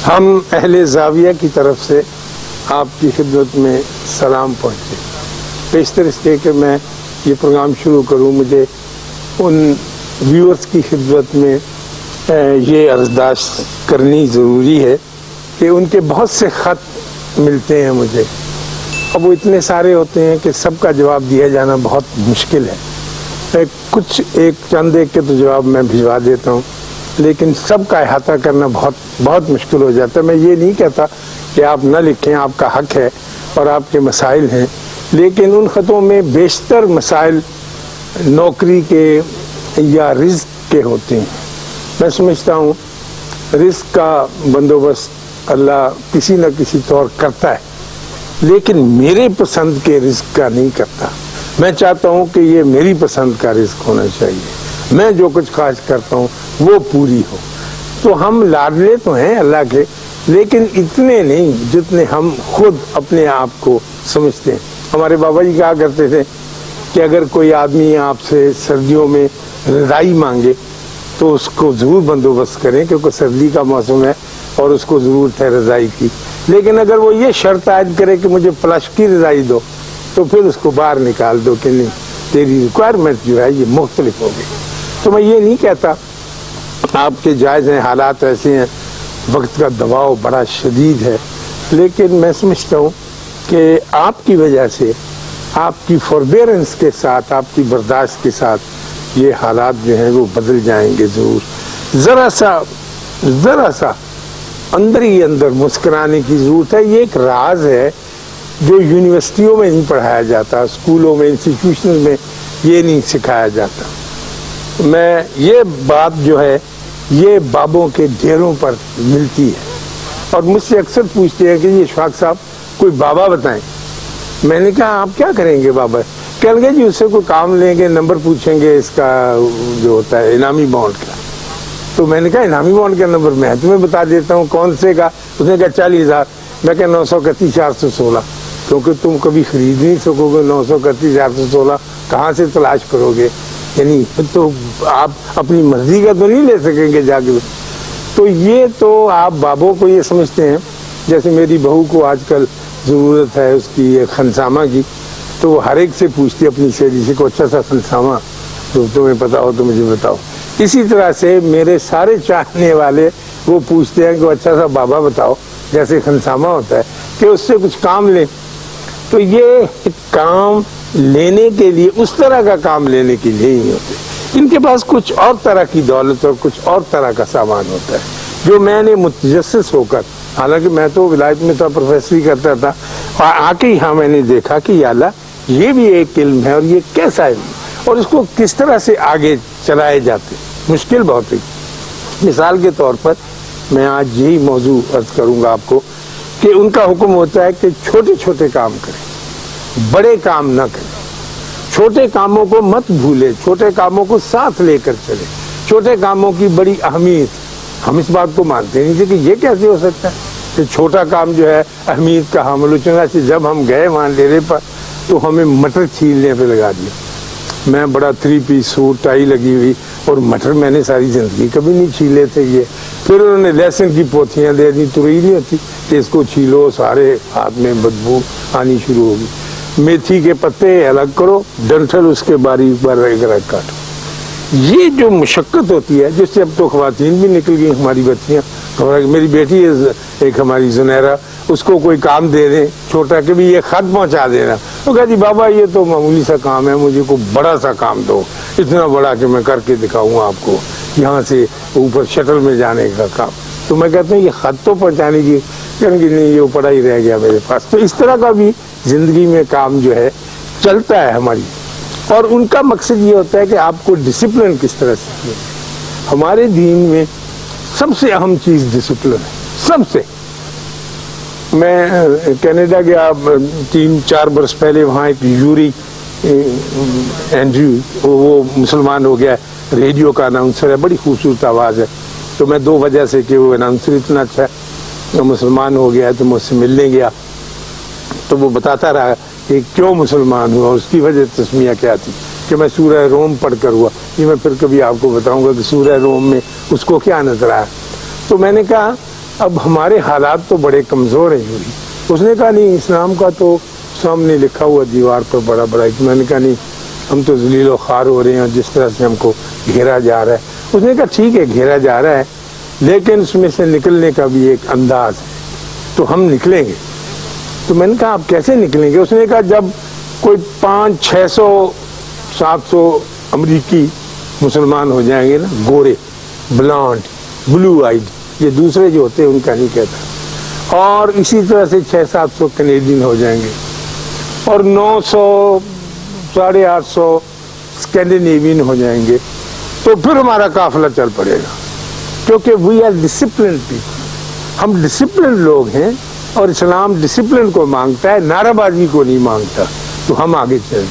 ہم اہل زاویہ کی طرف سے آپ کی خدمت میں سلام پہنچے۔ پیشتر اس لیے کہ میں یہ پروگرام شروع کروں، مجھے ان ویورز کی خدمت میں یہ عرضداشت کرنی ضروری ہے کہ ان کے بہت سے خط ملتے ہیں مجھے، اب وہ اتنے سارے ہوتے ہیں کہ سب کا جواب دیا جانا بہت مشکل ہے۔ کچھ چند ایک کے تو جواب میں بھجوا دیتا ہوں، لیکن سب کا احاطہ کرنا بہت مشکل ہو جاتا ہے۔ میں یہ نہیں کہتا کہ آپ نہ لکھیں، آپ کا حق ہے اور آپ کے مسائل ہیں، لیکن ان خطوں میں بیشتر مسائل نوکری کے یا رزق کے ہوتے ہیں۔ میں سمجھتا ہوں رزق کا بندوبست اللہ کسی نہ کسی طور کرتا ہے، لیکن میرے پسند کے رزق کا نہیں کرتا۔ میں چاہتا ہوں کہ یہ میری پسند کا رزق ہونا چاہیے، میں جو کچھ خواہش کرتا ہوں وہ پوری ہو۔ تو ہم لاڈلے تو ہیں اللہ کے، لیکن اتنے نہیں جتنے ہم خود اپنے آپ کو سمجھتے ہیں۔ ہمارے بابا جی کہا کرتے تھے کہ اگر کوئی آدمی آپ سے سردیوں میں رضائی مانگے تو اس کو ضرور بندوبست کریں، کیونکہ سردی کا موسم ہے اور اس کو ضرورت ہے رضائی کی، لیکن اگر وہ یہ شرط عائد کرے کہ مجھے پلش کی رضائی دو تو پھر اس کو باہر نکال دو کہ نہیں، تیری ریکوائرمنٹ جو ہے یہ مختلف ہوگی۔ تو میں یہ نہیں کہتا، آپ کے جائز ہیں، حالات ایسے ہیں، وقت کا دباؤ بڑا شدید ہے، لیکن میں سمجھتا ہوں کہ آپ کی وجہ سے، آپ کی فوربیرنس کے ساتھ، آپ کی برداشت کے ساتھ یہ حالات جو ہیں وہ بدل جائیں گے ضرور۔ ذرا سا اندر ہی اندر مسکرانے کی ضرورت ہے۔ یہ ایک راز ہے جو یونیورسٹیوں میں نہیں پڑھایا جاتا، اسکولوں میں، انسٹیٹیوشن میں یہ نہیں سکھایا جاتا۔ میں یہ بات جو ہے یہ بابوں کے ڈھیروں پر ملتی ہے، اور مجھ سے اکثر پوچھتے ہیں کہ یہ اشفاق صاحب کوئی بابا بتائیں۔ میں نے کہا آپ کیا کریں گے بابا؟ کہیں گے جی اس سے کوئی کام لیں گے، نمبر پوچھیں گے اس کا جو ہوتا ہے انعامی بانڈ کا۔ تو میں نے کہا انعامی بانڈ کا نمبر میں تمہیں بتا دیتا ہوں، کون سے کا؟ اس نے کہا 40,000۔ میں کہا 931 416، کیونکہ تم کبھی خرید نہیں سکو گے 931 416 کہاں سے تلاش کرو گے؟ یعنی تو آپ اپنی مرضی کا تو نہیں لے سکیں گے جا کے۔ تو یہ تو آپ بابوں کو یہ سمجھتے ہیں، جیسے میری بہو کو آج کل ضرورت ہے اس کی خنسامہ کی، تو وہ ہر ایک سے پوچھتی ہے اپنی سہیلی سے، کوئی اچھا سا خنسامہ تو تمہیں پتا ہو تو مجھے بتاؤ۔ اسی طرح سے میرے سارے چاہنے والے وہ پوچھتے ہیں کہ اچھا سا بابا بتاؤ، جیسے خنسامہ ہوتا ہے، کہ اس سے کچھ کام لیں۔ تو یہ کام لینے کے لیے، اس طرح کا کام لینے کے لیے ہی ہوتے، ان کے پاس کچھ اور طرح کی دولت اور کچھ اور طرح کا سامان ہوتا ہے، جو میں نے متجسس ہو کر، حالانکہ میں تو ولایت میں تھا، پروفیسری کرتا تھا، اور آ کے یہاں میں نے دیکھا کہ یا اللہ یہ بھی ایک علم ہے، اور یہ کیسا علم ہے، اور اس کو کس طرح سے آگے چلائے جاتے، مشکل بہت ہے۔ مثال کے طور پر میں آج یہی موضوع عرض کروں گا آپ کو کہ ان کا حکم ہوتا ہے کہ چھوٹے چھوٹے کام کریں، بڑے کام نہ کریں، چھوٹے کاموں کو مت بھولے، چھوٹے کاموں کو ساتھ لے کر چلے، چھوٹے کاموں کی بڑی اہمیت۔ ہم اس بات کو مانتے نہیں تھے کہ یہ کیسے ہو سکتا ہے کہ چھوٹا کام جو ہے اہمیت کا حامل ہو۔ چنانچہ جب ہم گئے وہاں ڈیرے پر تو ہمیں مٹر چھیلنے پہ لگا دیا۔ میں بڑا 3 پیس سوٹ، ٹائی لگی ہوئی، اور مٹر میں نے ساری زندگی کبھی نہیں چھیلے تھے یہ۔ پھر انہوں نے لہسن کی پوتیاں دے دی، ترئی نہیں ہوتی کہ اس کو چھیلو، سارے ہاتھ میں بدبو آنی شروع ہوگی۔ میتھی کے پتے الگ کرو، ڈنٹل اس کے باریک باریک کاٹو۔ یہ جو مشقت ہوتی ہے، جس سے اب تو خواتین بھی نکل گئی، ہماری بچیاں، میری بیٹی ہے ایک ہماری زنیرہ، اس کو کوئی کام دے دیں چھوٹا کہ بھی یہ خط پہنچا دینا، وہ کہا جی بابا یہ تو معمولی سا کام ہے، مجھے کو بڑا سا کام دو، اتنا بڑا کہ میں کر کے دکھاؤں آپ کو، یہاں سے اوپر شٹل میں جانے کا کام۔ تو میں کہتا ہوں یہ خط تو پہنچانے کی، کہیں گے نہیں یہ پڑا ہی رہ گیا میرے پاس۔ تو اس طرح کا بھی زندگی میں کام جو ہے چلتا ہے ہماری، اور ان کا مقصد یہ ہوتا ہے کہ آپ کو ڈسپلن کس طرح سے کیا۔ ہمارے دین میں سب سے اہم چیز ڈسپلن ہے، سب سے۔ میں کینیڈا گیا 3-4 برس پہلے، وہاں ایک یوری اینڈریو، وہ مسلمان ہو گیا، ریڈیو کا اناؤنسر ہے، بڑی خوبصورت آواز ہے۔ تو میں 2 وجہ سے کہ وہ اناؤنسر اتنا اچھا ہے، مسلمان ہو گیا، تو مجھ سے ملنے گیا، تو وہ بتاتا رہا کہ کیوں مسلمان ہوا، اس کی وجہ تسمیہ کیا تھی، کہ میں سورہ روم پڑھ کر ہوا۔ یہ میں پھر کبھی آپ کو بتاؤں گا کہ سورہ روم میں اس کو کیا نظر آیا۔ تو میں نے کہا اب ہمارے حالات تو بڑے کمزور ہیں یوری. اس نے کہا نہیں اسلام کا تو سامنے لکھا ہوا دیوار پر بڑا بڑا. میں نے کہا نہیں ہم تو ذلیل و خوار ہو رہے ہیں جس طرح سے ہم کو گھیرا جا رہا ہے. اس نے کہا ٹھیک ہے گھیرا جا رہا ہے لیکن اس میں سے نکلنے کا بھی ایک انداز ہے تو ہم نکلیں گے. تو میں نے کہا آپ کیسے نکلیں گے؟ اس نے کہا جب کوئی 500-600-700 امریکی مسلمان ہو جائیں گے نا, گورے, بلانڈ, بلو آئیڈ, یہ دوسرے جو ہوتے ہیں ان کا نہیں کہتا, اور اسی طرح سے 600-700 کینیڈین ہو جائیں گے اور 900-850 اسکینڈینیوین ہو جائیں گے تو پھر ہمارا قافلہ چل پڑے گا, کیونکہ وی آر ڈسپلنڈ پیپل. ہم ڈسپلنڈ لوگ ہیں اور اسلام ڈسپلن کو مانگتا ہے, نعرہ بازی کو نہیں مانگتا, تو ہم آگے چل گئے.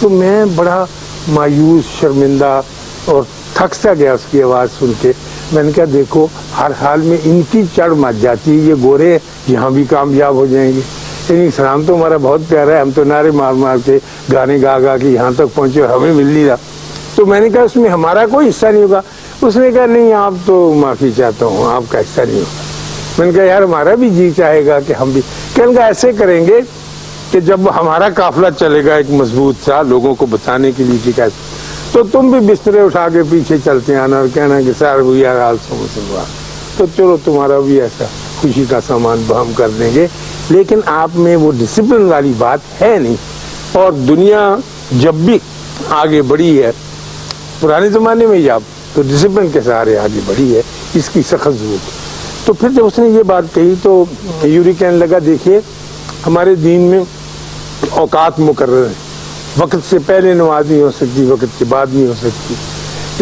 تو میں بڑا مایوس, شرمندہ اور تھک سا گیا اس کی آواز سن کے. میں نے کہا دیکھو ہر حال میں ان کی چڑھ مچ جاتی ہے, یہ گورے یہاں بھی کامیاب ہو جائیں گے. لیکن اسلام تو ہمارا بہت پیارا ہے, ہم تو نعرے مار مار کے گانے گا گا کے یہاں تک پہنچے اور ہمیں مل نہیں رہا. تو میں نے کہا اس میں ہمارا کوئی حصہ نہیں ہوگا. اس نے کہا نہیں آپ تو معافی چاہتا ہوں, آپ کا حصہ نہیں ہوگا. میں نے کہا یار ہمارا بھی جی چاہے گا کہ ہم بھی. کہنے کا ایسے کریں گے کہ جب ہمارا قافلہ چلے گا ایک مضبوط سا لوگوں کو بتانے کے لیے کہ کیسے, تو تم بھی بسترے اٹھا کے پیچھے چلتے آنا اور کہنا کہ سر وہ یار حال سو مسلمان, تو چلو تمہارا بھی ایسا خوشی کا سامان ہم کر دیں گے. لیکن آپ میں وہ ڈسپلن والی بات ہے نہیں. اور دنیا جب بھی آگے بڑھی ہے, پرانے زمانے میں ہی آپ تو ڈسپلن کے سہارے آگے بڑھی ہے, اس کی سخت ضرورت ہے. تو پھر جب اس نے یہ بات کہی تو یوری کہنے لگا دیکھیے ہمارے دین میں اوقات مقرر ہیں, وقت سے پہلے نماز نہیں ہو سکتی, وقت کے بعد نہیں ہو سکتی,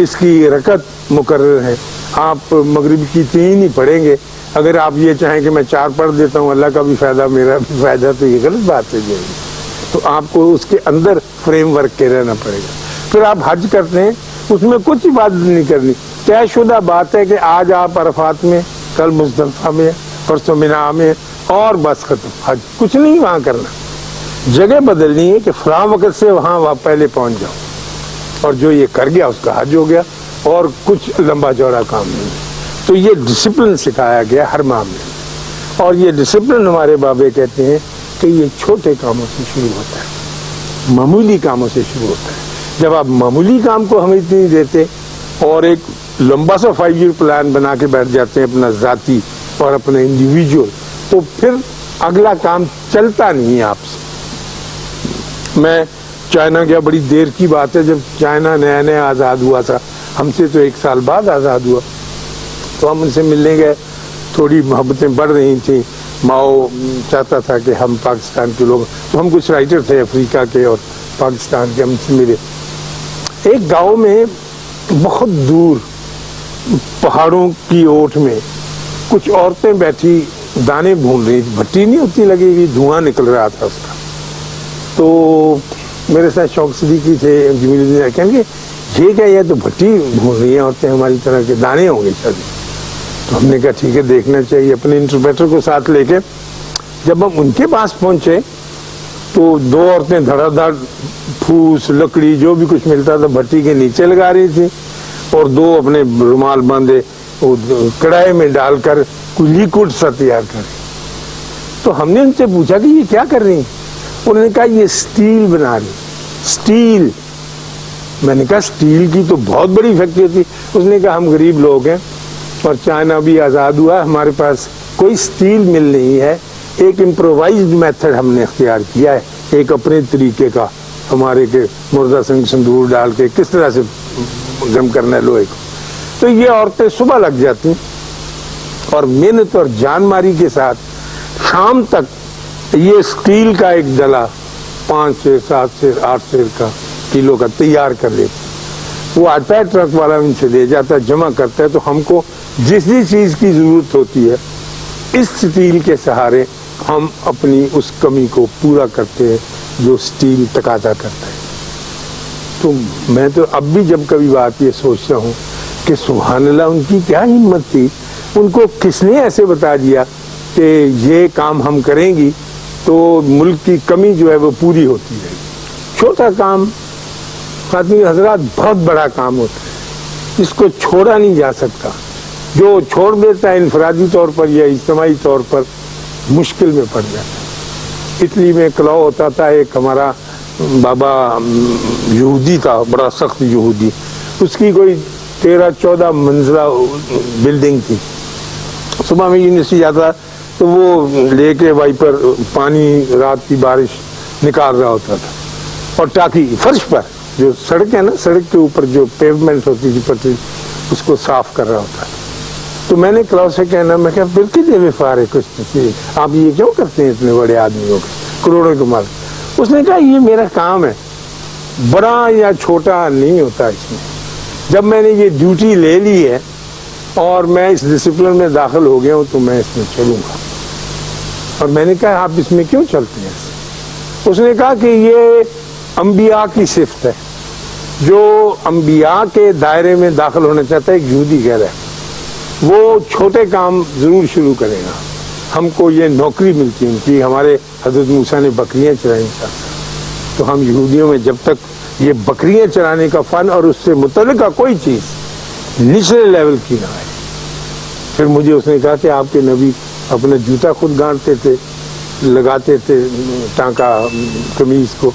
اس کی رکعت مقرر ہے. آپ مغرب کی 3 ہی پڑھیں گے. اگر آپ یہ چاہیں کہ میں 4 پڑھ دیتا ہوں, اللہ کا بھی فائدہ میرا بھی فائدہ, تو یہ غلط بات ہے. تو آپ کو اس کے اندر فریم ورک کے رہنا پڑے گا. پھر آپ حج کرتے ہیں, اس میں کچھ عبادت نہیں کرنی, طے شدہ بات ہے کہ آج آپ عرفات میں, کل مزدلفہ میں, پرسوں منا میں, اور بس ختم. حج کچھ نہیں وہاں کرنا, جگہ بدلنی ہے کہ فلاں وقت سے وہاں پہلے پہنچ جاؤ, اور جو یہ کر گیا اس کا حج ہو گیا, اور کچھ لمبا چوڑا کام نہیں. تو یہ ڈسپلن سکھایا گیا ہر معاملے میں. اور یہ ڈسپلن ہمارے بابے کہتے ہیں کہ یہ چھوٹے کاموں سے شروع ہوتا ہے, معمولی کاموں سے شروع ہوتا ہے. جب آپ معمولی کام کو ہمیں اتنی دیتے اور ایک لمبا سا 5 ایئر پلان بنا کے بیٹھ جاتے ہیں اپنا ذاتی اور اپنا انڈیویجول, تو پھر اگلا کام چلتا نہیں ہے آپ سے. میں چائنا گیا, بڑی دیر کی بات ہے, جب چائنا نیا نیا آزاد ہوا تھا, ہم سے تو 1 سال بعد آزاد ہوا, تو ہم ان سے ملنے گئے. تھوڑی محبتیں بڑھ رہی تھیں. ماؤ چاہتا تھا کہ ہم پاکستان کے لوگ, تو ہم کچھ رائٹر تھے افریقہ کے اور پاکستان کے, ہم سے ملے. ایک گاؤں میں بہت دور پہاڑوں کی اوٹ میں کچھ عورتیں بیٹھی دانے بھون رہی تھی, بھٹی نہیں ہوتی لگی ہوئی, دھواں نکل رہا تھا اس کا. تو میرے ساتھ شوق صدیقی تھے, کہیں گے یہ کیا, یہ تو بھٹی بھون رہی ہیں عورتیں ہماری طرح کے, دانے ہوں گے شاید. تو ہم نے کہا ٹھیک ہے دیکھنا چاہیے. اپنے انٹرپریٹر کو ساتھ لے کے جب ہم ان کے پاس پہنچے تو 2 عورتیں دھڑا دھڑ پھوس لکڑی جو بھی کچھ ملتا تھا بھٹی کے نیچے لگا رہی تھی, اور 2 اپنے رومال باندھے کڑھائی میں ڈال کر کوئی لیکوڈ سا تیار کر. تو ہم نے ان سے پوچھا کہ یہ کیا کر رہی ہیں؟ انہوں نے کہا یہ اسٹیل بنا رہی. اسٹیل. میں نے کہا اسٹیل کی تو بہت بڑی فیکٹری ہوتی. اس نے کہا ہم غریب لوگ ہیں اور چائنا بھی آزاد ہوا, ہمارے پاس کوئی اسٹیل مل نہیں ہے, ایک امپرووائزڈ میتھڈ ہم نے اختیار کیا ہے, ایک اپنے طریقے کا, ہمارے کے مردہ سنگ سندور ڈال کے کس طرح سے گرم کرنا ہے لوہے کو. تو یہ عورتیں صبح لگ جاتی اور محنت اور جان ماری کے ساتھ شام تک یہ اسٹیل کا ایک ڈلا 5 سے 7 سے 8 سیر کا کلو کا تیار کر لیتے. وہ آتا ہے ٹرک والا ان سے لے جاتا ہے, جمع کرتا ہے. تو ہم کو جس بھی چیز کی ضرورت ہوتی ہے اس اسٹیل کے سہارے ہم اپنی اس کمی کو پورا کرتے ہیں جو اسٹیل تقاضا کرتا ہے. تو میں تو اب بھی جب کبھی بات یہ سوچتا ہوں کہ سبحان اللہ ان کی کیا ہمت تھی, ان کو کس نے ایسے بتا دیا کہ یہ کام ہم کریں گی تو ملک کی کمی جو ہے وہ پوری ہوتی ہے. چھوٹا کام خاتون حضرات بہت بڑا کام ہوتا ہے, اس کو چھوڑا نہیں جا سکتا. جو چھوڑ دیتا ہے انفرادی طور پر یا اجتماعی طور پر مشکل میں پڑ جاتا ہے۔ اٹلی میں کلاؤ ہوتا تھا، ایک ہمارا بابا یہودی تھا، بڑا سخت یہودی، اس کی کوئی 13-14 منزلہ بلڈنگ تھی۔ صبح میں یونیورسٹی جاتا تو وہ لے کے وائپر پانی رات کی بارش نکال رہا ہوتا تھا، اور ٹاکی فرش پر جو سڑک ہے نا، سڑک کے اوپر جو پیومنٹ ہوتی تھی پٹری، اس کو صاف کر رہا ہوتا تھا۔ تو میں نے کلاؤ سے کہنا، میں کہا بالکل دے وے فارے کچھ، آپ یہ کیوں کرتے ہیں اتنے بڑے آدمیوں کو، کروڑوں کے مالک؟ اس نے کہا یہ میرا کام ہے، بڑا یا چھوٹا نہیں ہوتا اس میں، جب میں نے یہ ڈیوٹی لے لی ہے اور میں اس ڈسپلن میں داخل ہو گیا ہوں تو میں اس میں چلوں گا۔ اور میں نے کہا آپ اس میں کیوں چلتے ہیں؟ اس نے کہا کہ یہ انبیاء کی صفت ہے، جو انبیاء کے دائرے میں داخل ہونا چاہتا ہے، ایک یہودی کہہ رہا ہے، وہ چھوٹے کام ضرور شروع کرے گا۔ ہم کو یہ نوکری ملتی ہے ان کی، ہمارے حضرت موسیٰ نے بکریاں چرائیں تو ہم یہودیوں میں جب تک یہ بکریاں چرانے کا فن اور اس سے متعلقہ کوئی چیز نچلے لیول کی نہ آئے۔ پھر مجھے اس نے کہا کہ آپ کے نبی اپنا جوتا خود گانٹتے تھے، لگاتے تھے ٹانکا قمیض کو،